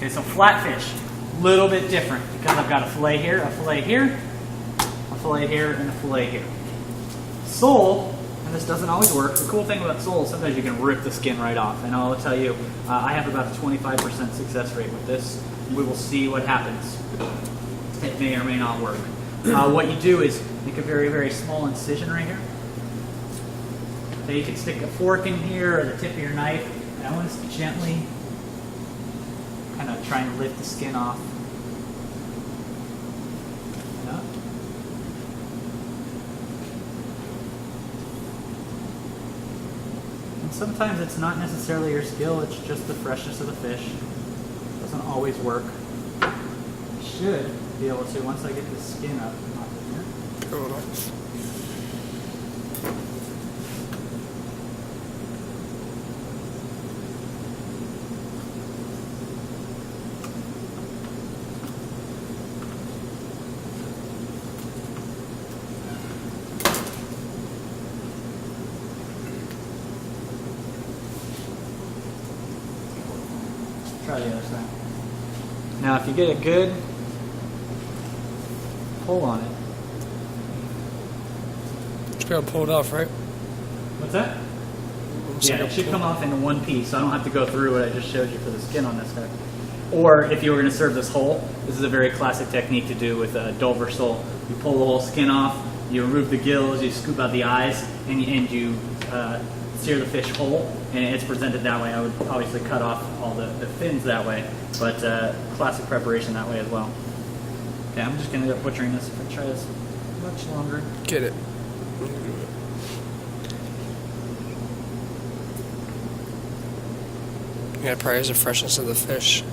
Okay, so flatfish, a little bit different because I've got a fillet here, a fillet here, a fillet here, and a fillet here. Sole, and this doesn't always work. The cool thing about sole, sometimes you can rip the skin right off. And I'll tell you, I have about a 25% success rate with this. We will see what happens. It may or may not work. What you do is make a very, very small incision right here. So you can stick a fork in here or the tip of your knife. And I want us to gently kind of try and lift the skin off. Sometimes it's not necessarily your skill, it's just the freshness of the fish. It doesn't always work. I should be able to, once I get the skin up off of here. Hold on. Try the other side. Now if you get a good pull on it. Just be able to pull it off, right? What's that? Yeah, it should come off into one piece, so I don't have to go through what I just showed you for the skin on this guy. Or if you were going to serve this whole, this is a very classic technique to do with a Dover sole. You pull the whole skin off, you remove the gills, you scoop out the eyes, and you sear the fish whole, and it's presented that way. I would obviously cut off all the fins that way, but classic preparation that way as well. Okay, I'm just going to end up butchering this if I try this much longer. Get it. Yeah, probably is the freshness of the fish.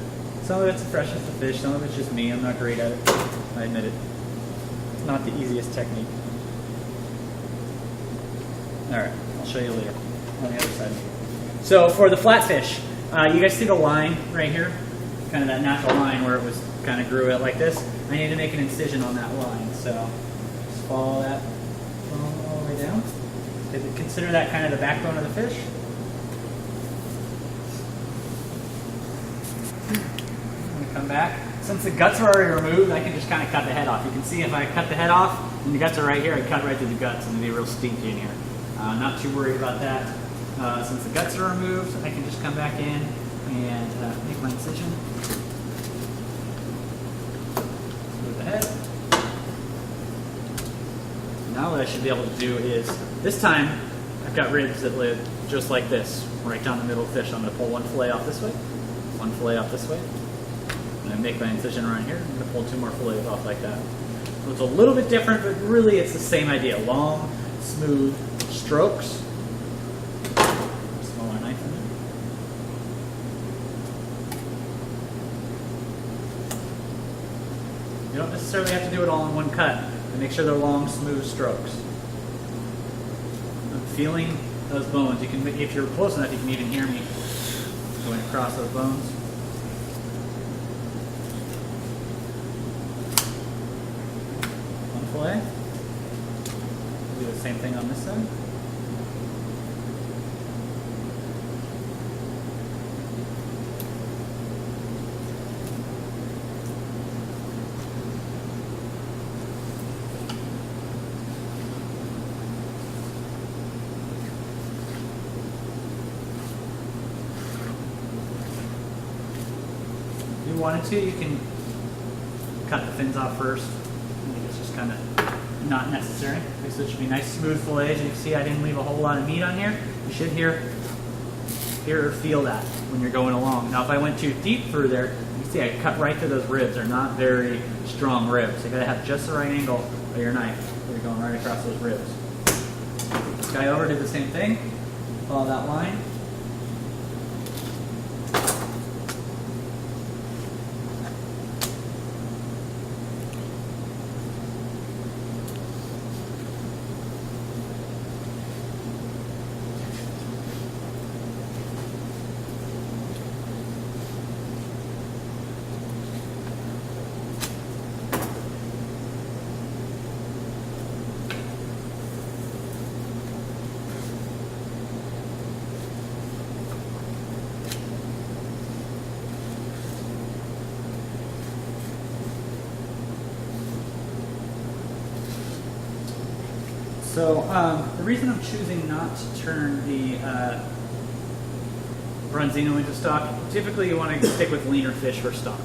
Some of it's the freshness of the fish, some of it's just me. I'm not great at it. I admit it. Not the easiest technique. Alright, I'll show you later on the other side. So for the flatfish, you guys see the line right here? Kind of that natural line where it was kind of grew out like this. I need to make an incision on that line. So just follow that all the way down. Consider that kind of the backbone of the fish. Come back. Since the guts are already removed, I can just kind of cut the head off. You can see if I cut the head off and the guts are right here, I cut right through the guts and it'll be real stinky in here. Not too worried about that. Since the guts are removed, I can just come back in and make my incision. Move the head. Now what I should be able to do is, this time I've got ribs that live just like this, right down the middle of the fish. I'm going to pull one fillet off this way, one fillet off this way. And I make my incision right here. I'm going to pull two more fillets off like that. So it's a little bit different, but really it's the same idea. Long, smooth strokes. Smaller knife in there. You don't necessarily have to do it all in one cut. But make sure they're long, smooth strokes. I'm feeling those bones. You can, if you're close enough, you can even hear me going across those bones. Fillet. Do the same thing on this side. If you wanted to, you can cut the fins off first. It's just kind of not necessary. Okay, so it should be nice smooth fillets. You can see I didn't leave a whole lot of meat on here. You should hear or feel that when you're going along. Now if I went too deep through there, you can see I cut right through those ribs. They're not very strong ribs. You gotta have just the right angle of your knife where you're going right across those ribs. This guy over did the same thing. Follow that line. So the reason I'm choosing not to turn the Bronzino into stock, typically you want to stick with leaner fish for stock.